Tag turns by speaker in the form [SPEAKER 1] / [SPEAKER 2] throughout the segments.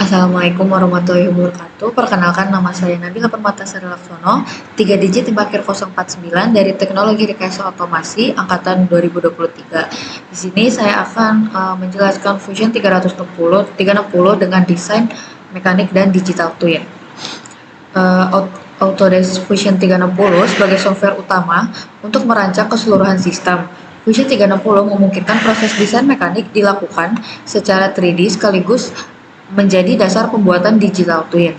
[SPEAKER 1] Assalamualaikum warahmatullahi wabarakatuh. Perkenalkan, nama saya Nabila Permatasari Laksono, 3 digit tim akhir 049 dari Teknologi Rekayasa Otomasi angkatan 2023. Di sini saya akan menjelaskan Fusion 360 dengan desain mekanik dan digital twin. Autodesk Fusion 360 sebagai software utama untuk merancang keseluruhan sistem. Fusion 360 memungkinkan proses desain mekanik dilakukan secara 3D sekaligus menjadi dasar pembuatan digital twin.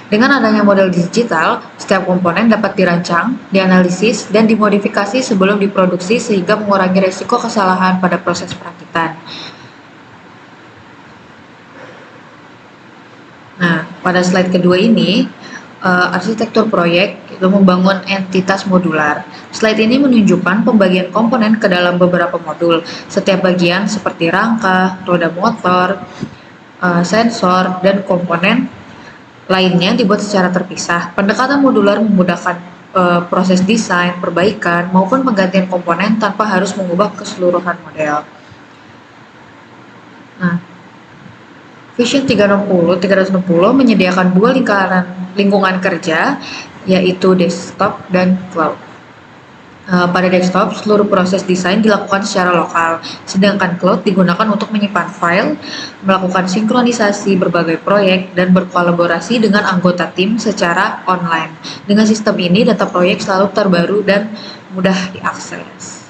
[SPEAKER 1] Dengan adanya model digital, setiap komponen dapat dirancang, dianalisis, dan dimodifikasi sebelum diproduksi sehingga mengurangi risiko kesalahan pada proses perakitan. Nah, pada slide kedua ini, arsitektur proyek itu membangun entitas modular. Slide ini menunjukkan pembagian komponen ke dalam beberapa modul. Setiap bagian seperti rangka, roda motor, sensor, dan komponen lainnya dibuat secara terpisah. Pendekatan modular memudahkan proses desain, perbaikan, maupun penggantian komponen tanpa harus mengubah keseluruhan model. Nah, Fusion 360 menyediakan dua lingkungan kerja, yaitu desktop dan cloud. Pada desktop, seluruh proses desain dilakukan secara lokal, sedangkan cloud digunakan untuk menyimpan file, melakukan sinkronisasi berbagai proyek, dan berkolaborasi dengan anggota tim secara online. Dengan sistem ini, data proyek selalu terbaru dan mudah diakses.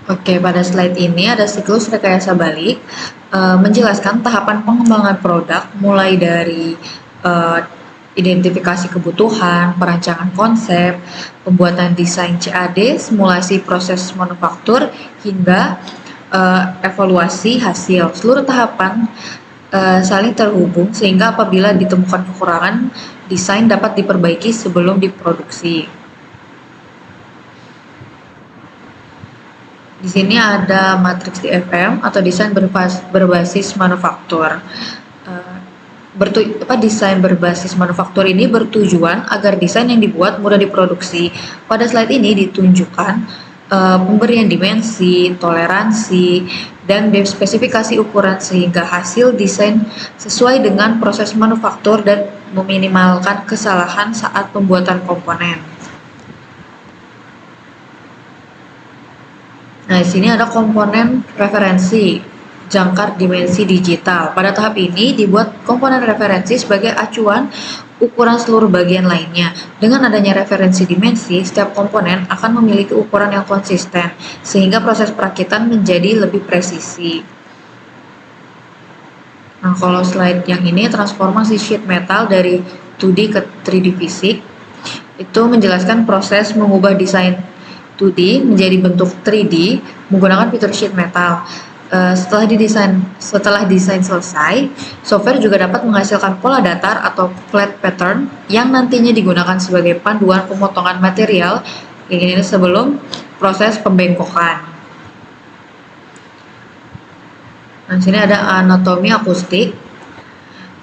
[SPEAKER 1] Oke, pada slide ini ada siklus rekayasa balik, menjelaskan tahapan pengembangan produk mulai dari identifikasi kebutuhan, perancangan konsep, pembuatan desain CAD, simulasi proses manufaktur, hingga evaluasi hasil. Seluruh tahapan saling terhubung sehingga apabila ditemukan kekurangan, desain dapat diperbaiki sebelum diproduksi. Di sini ada matriks DFM atau desain berbasis manufaktur. Desain berbasis manufaktur ini bertujuan agar desain yang dibuat mudah diproduksi. Pada slide ini ditunjukkan pemberian dimensi, toleransi, dan spesifikasi ukuran sehingga hasil desain sesuai dengan proses manufaktur dan meminimalkan kesalahan saat pembuatan komponen. Nah, di sini ada komponen referensi jangkar dimensi digital. Pada tahap ini dibuat komponen referensi sebagai acuan ukuran seluruh bagian lainnya. Dengan adanya referensi dimensi, setiap komponen akan memiliki ukuran yang konsisten, sehingga proses perakitan menjadi lebih presisi. Nah, kalau slide yang ini transformasi sheet metal dari 2D ke 3D fisik, itu menjelaskan proses mengubah desain 2D menjadi bentuk 3D menggunakan fitur sheet metal. Setelah desain selesai, software juga dapat menghasilkan pola datar atau flat pattern yang nantinya digunakan sebagai panduan pemotongan material ini sebelum proses pembengkokan. Nah, sini ada anatomi akustik.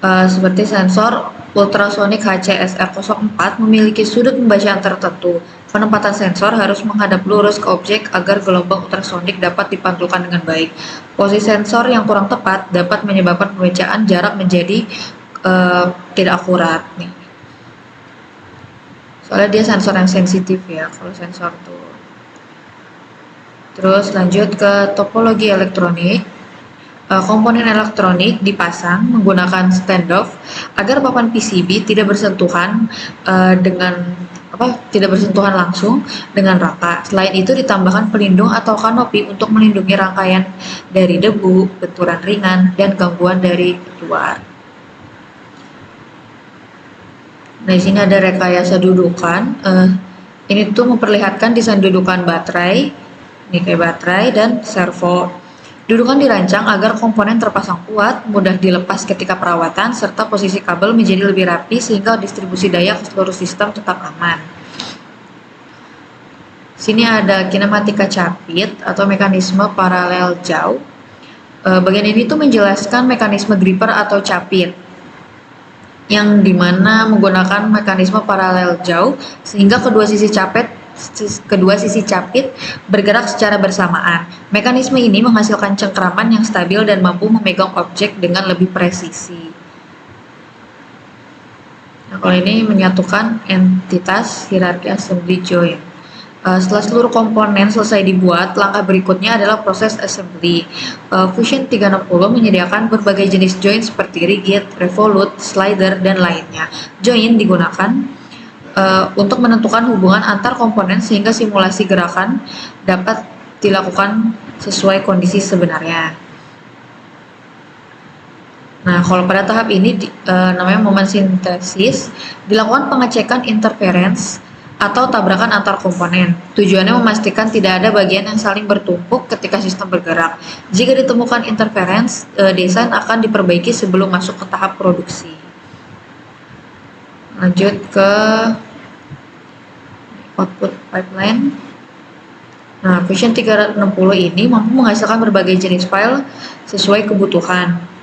[SPEAKER 1] Seperti sensor ultrasonic HCSR04 memiliki sudut pembacaan tertentu. Penempatan sensor harus menghadap lurus ke objek agar gelombang ultrasonik dapat dipantulkan dengan baik. Posisi sensor yang kurang tepat dapat menyebabkan pembacaan jarak menjadi tidak akurat nih. Soalnya dia sensor yang sensitif ya, kalau sensor tuh. Terus lanjut ke topologi elektronik. Komponen elektronik dipasang menggunakan standoff agar papan PCB tidak bersentuhan langsung dengan rangka. Selain itu ditambahkan pelindung atau kanopi untuk melindungi rangkaian dari debu, benturan ringan, dan gangguan dari luar. Nah, di sini ada rekayasa dudukan. Ini tuh memperlihatkan desain dudukan baterai, ini kayak baterai dan servo. Dudukan dirancang agar komponen terpasang kuat, mudah dilepas ketika perawatan, serta posisi kabel menjadi lebih rapi sehingga distribusi daya ke seluruh sistem tetap aman. Sini ada kinematika capit atau mekanisme paralel jauh. Bagian ini tuh menjelaskan mekanisme gripper atau capit yang dimana menggunakan mekanisme paralel jauh sehingga kedua sisi capit bergerak secara bersamaan. Mekanisme ini menghasilkan cengkraman yang stabil dan mampu memegang objek dengan lebih presisi. Nah, kalau ini menyatukan entitas hierarki assembly join. Setelah seluruh komponen selesai dibuat, langkah berikutnya adalah proses assembly. Fusion 360 menyediakan berbagai jenis join seperti rigid, revolute, slider, dan lainnya. Join digunakan untuk menentukan hubungan antar komponen sehingga simulasi gerakan dapat dilakukan sesuai kondisi sebenarnya. Nah, kalau pada tahap ini namanya momen sintesis, dilakukan pengecekan interference atau tabrakan antar komponen. Tujuannya memastikan tidak ada bagian yang saling bertumpuk ketika sistem bergerak. Jika ditemukan interference, desain akan diperbaiki sebelum masuk ke tahap produksi. Lanjut ke output pipeline. Nah, Fusion 360 ini mampu menghasilkan berbagai jenis file sesuai kebutuhan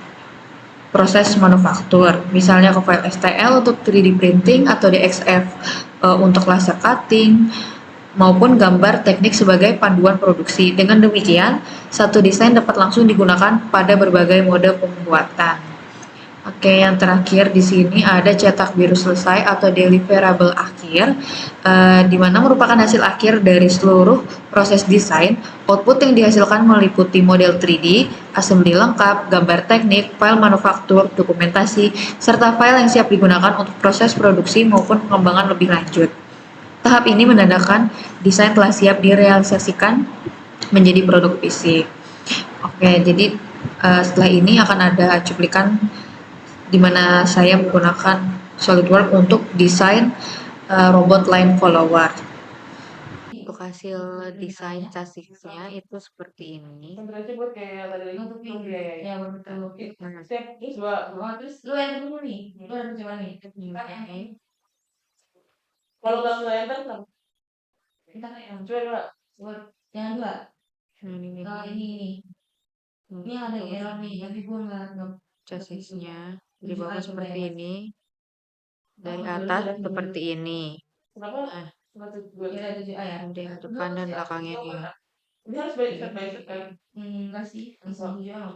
[SPEAKER 1] proses manufaktur, misalnya ke file STL untuk 3D printing atau DXF untuk laser cutting, maupun gambar teknik sebagai panduan produksi. Dengan demikian, satu desain dapat langsung digunakan pada berbagai mode pembuatan. Oke, yang terakhir di sini ada cetak biru selesai atau deliverable akhir, di mana merupakan hasil akhir dari seluruh proses desain. Output yang dihasilkan meliputi model 3D, assembly lengkap, gambar teknik, file manufaktur, dokumentasi, serta file yang siap digunakan untuk proses produksi maupun pengembangan lebih lanjut. Tahap ini menandakan desain telah siap direalisasikan menjadi produk fisik. Oke, jadi setelah ini akan ada cuplikan di mana saya menggunakan SolidWorks untuk desain robot line follower. Untuk hasil desain chassisnya itu seperti ini. Kalau nggak enter, jangan dua. Ini ada error nih, tapi gue nggak chassisnya di bawah seperti ini, dari atas seperti ini. Nah, di depan dan belakangnya nih. Ini harus by step kan? Enggak sih, langsung aja.